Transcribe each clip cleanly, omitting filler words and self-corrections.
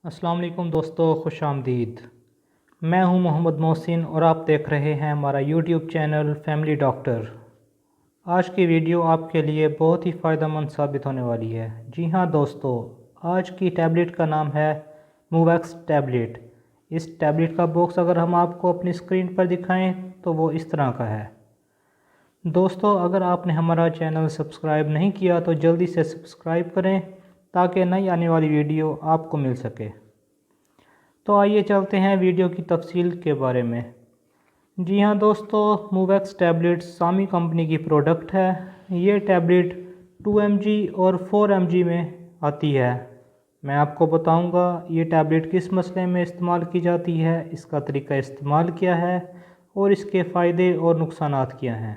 अस्सलाम वालेकुम दोस्तों, खुश आमदीद। मैं हूं मोहम्मद मोहसिन और आप देख रहे हैं हमारा यूट्यूब चैनल फैमिली डॉक्टर। आज की वीडियो आपके लिए बहुत ही फ़ायदेमंद साबित होने वाली है। जी हां दोस्तों, आज की टैबलेट का नाम है मूवैक्स टैबलेट। इस टैबलेट का बॉक्स अगर हम आपको अपनी स्क्रीन पर दिखाएं तो वो इस तरह का है। दोस्तों, अगर आपने हमारा चैनल सब्सक्राइब नहीं किया तो जल्दी से सब्सक्राइब करें ताकि नई आने वाली वीडियो आपको मिल सके। तो आइए चलते हैं वीडियो की तफसील के बारे में। जी हाँ दोस्तों, मूवैक्स टैबलेट सामी कंपनी की प्रोडक्ट है। ये टैबलेट 2 mg और 4 mg में आती है। मैं आपको बताऊंगा ये टैबलेट किस मसले में इस्तेमाल की जाती है, इसका तरीका इस्तेमाल क्या है और इसके फ़ायदे और नुकसानात क्या हैं।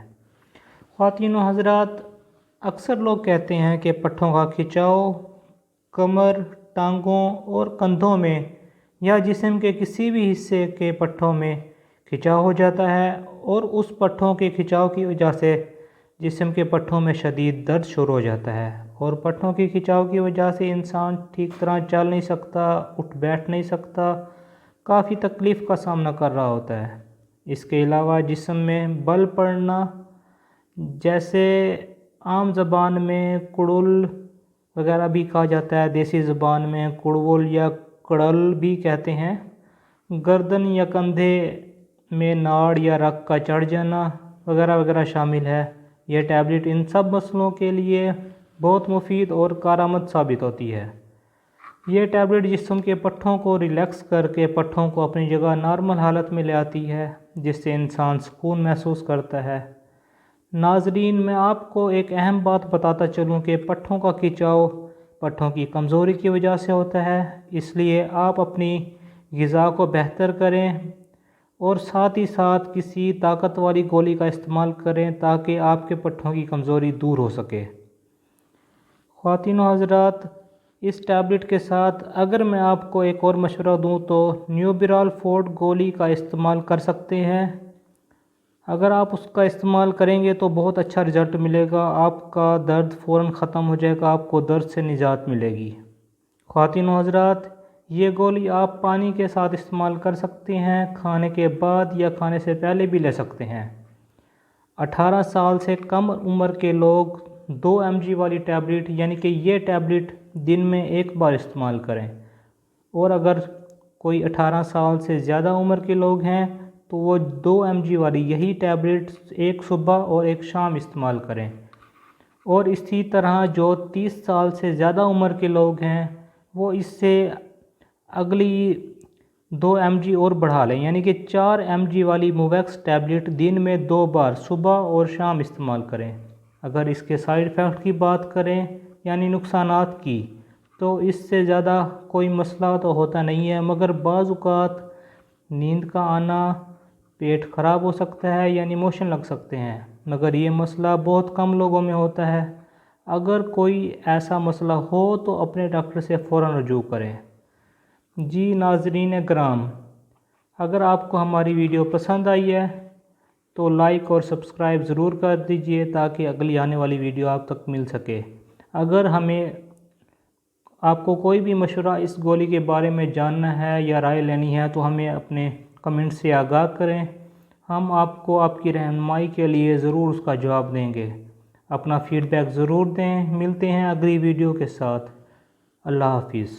ख़वातीन व हज़रात, अक्सर लोग कहते हैं कि पट्ठों का खिंचाव कमर, टांगों और कंधों में या जिस्म के किसी भी हिस्से के पट्ठों में खिंचाव हो जाता है और उस पट्ठों के खिंचाव की वजह से जिस्म के पट्ठों में शदीद दर्द शुरू हो जाता है और पट्ठों के खिंचाव की वजह से इंसान ठीक तरह चल नहीं सकता, उठ बैठ नहीं सकता, काफ़ी तकलीफ़ का सामना कर रहा होता है। इसके अलावा जिस्म में बल पड़ना, जैसे आम ज़बान में कुड़ुल वगैरह भी कहा जाता है, देसी ज़बान में कुड़वुल या कड़ल भी कहते हैं। गर्दन या कंधे में नाड़ या रग का चढ़ जाना वगैरह वगैरह शामिल है। यह टैबलेट इन सब मसलों के लिए बहुत मुफीद और कारआमद साबित होती है। यह टैबलेट जिस्म के पट्ठों को रिलैक्स करके पट्ठों को अपनी जगह नॉर्मल हालत में ले आती है, जिससे इंसान सुकून महसूस करता है। नाजरीन, मैं आपको एक अहम बात बताता चलूँ कि पट्ठों का खिंचाव पट्ठों की कमज़ोरी की वजह से होता है, इसलिए आप अपनी ग़िज़ा को बेहतर करें और साथ ही साथ किसी ताकत वाली गोली का इस्तेमाल करें ताकि आपके पट्ठों की कमज़ोरी दूर हो सके। ख़वातीन व हज़रात, इस टैबलेट के साथ अगर मैं आपको एक और मशवरा दूं तो न्यूबिराल फोर्ट गोली का इस्तेमाल कर सकते हैं। अगर आप उसका इस्तेमाल करेंगे तो बहुत अच्छा रिज़ल्ट मिलेगा, आपका दर्द फ़ौरन ख़त्म हो जाएगा, आपको दर्द से निजात मिलेगी। ख़वातीन व हज़रात, ये गोली आप पानी के साथ इस्तेमाल कर सकते हैं, खाने के बाद या खाने से पहले भी ले सकते हैं। 18 साल से कम उम्र के लोग 2 mg वाली टैबलेट यानी कि ये टैबलेट दिन में एक बार इस्तेमाल करें, और अगर कोई 18 साल से ज़्यादा उम्र के लोग हैं तो वो 2 mg वाली यही टैबलेट एक सुबह और एक शाम इस्तेमाल करें। और इसी तरह जो 30 साल से ज़्यादा उम्र के लोग हैं वो इससे अगली 2 mg और बढ़ा लें, यानी कि 4 mg वाली मूवैक्स टैबलेट दिन में 2 बार सुबह और शाम इस्तेमाल करें। अगर इसके साइड इफ़ेक्ट की बात करें यानी नुकसानात की, तो इससे ज़्यादा कोई मसला तो होता नहीं है, मगर बाज़ औक़ात नींद का आना, पेट ख़राब हो सकता है यानी मोशन लग सकते हैं, मगर ये मसला बहुत कम लोगों में होता है। अगर कोई ऐसा मसला हो तो अपने डॉक्टर से फ़ौरन रुजू करें। जी नाज़रीन कराम, अगर आपको हमारी वीडियो पसंद आई है तो लाइक और सब्सक्राइब ज़रूर कर दीजिए ताकि अगली आने वाली वीडियो आप तक मिल सके। अगर आपको कोई भी मशवरा इस गोली के बारे में जानना है या राय लेनी है तो हमें अपने कमेंट से आगाह करें, हम आपको आपकी रहनुमाई के लिए ज़रूर उसका जवाब देंगे। अपना फ़ीडबैक ज़रूर दें। मिलते हैं अगली वीडियो के साथ। अल्लाह हाफिज़।